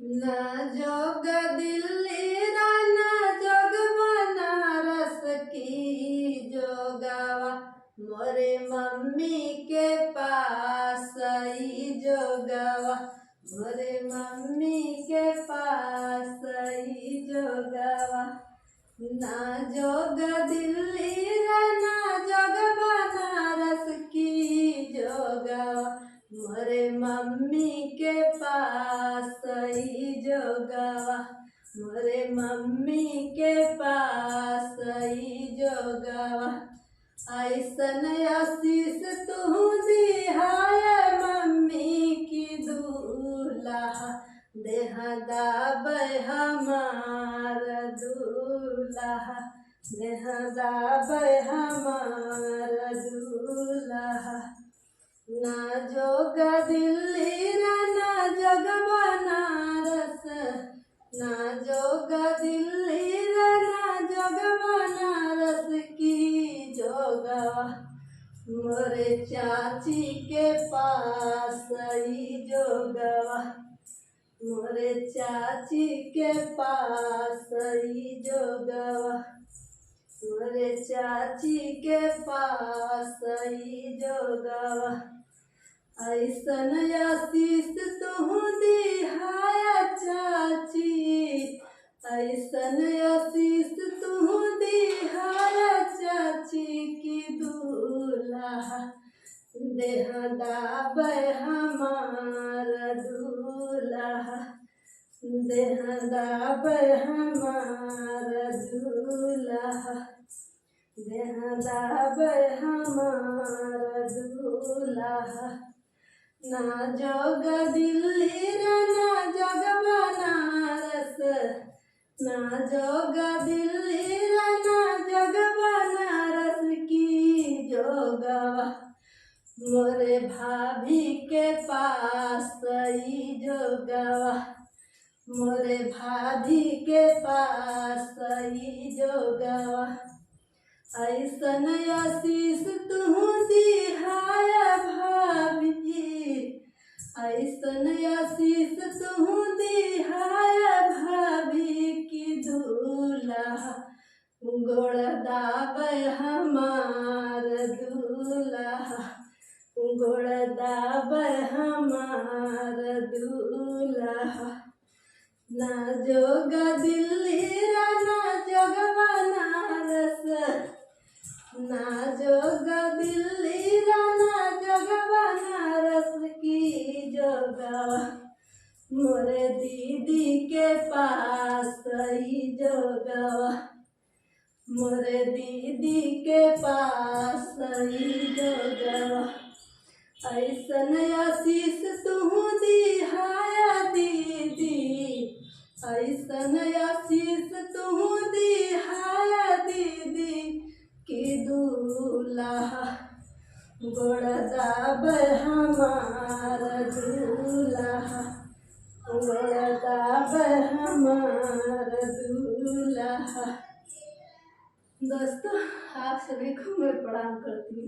ना जोग दिल्ली ना जोग बनारस की जोगावा मोरे मम्मी के पास आई जोगावा मोरे मम्मी के पास आई जोगावा ना जोग दिल्ली ना जोग बनारस की जोगावा मोरे मम्मी के पास आई जोगावा मोरे मम्मी के पास आई जोगावा ऐसन आशीष तू दिहाय मम्मी की दूल्हा देहा दाबै हमार दूल्हा देहा दाबै हमार दूल्हा ना जोग दिल्ली ना जोग बनारस ना जोग दिल्ली ना जोग बनारस की जोगावा मोरे चाची के पास आई जोगावा मोरे चाची के पास आई जोगावा मोरे चाची के पास आई जोगावा ऐसन आशीष तू दिहाया चाची ऐसन आशीष तू दिहाया चाची की दूल्हा देहा दाबै हमार दूल्हा देहा दाबै हमार दूल्हा देहा दाबै हमार दूल्हा ना जोग दिल्ली ना जोग बनारस ना जोग दिल्ली ना जोग बनारस की जोगावा मोरे भाभी के पास आई जोगावा मोरे भाभी के पास आई जोगावा ऐसन आशीष तू दिहाया भाभी ऐसन आशीष तू दिहाया भाभी की दूल्हा गोड़ दाबै हमार दूल्हा गोड़ दाबै हमार दूल्हा ना जोग दिल्ली ना जोग बनारस ना जोग दिल्ली ना जोग बनारस की जोगावा मोरे दीदी के पास आई जोगावा मोरे दीदी के पास आई जोगावा ऐसन आशीष तू दिहाया दीदी ऐसन आशीष तू दिहाया दीदी की दूल्हा गोड़ दाबै हमार दूल्हा गोड़ दाबै हमार दूल्हा। दोस्तों आप सभी को मैं प्रणाम करती हूँ।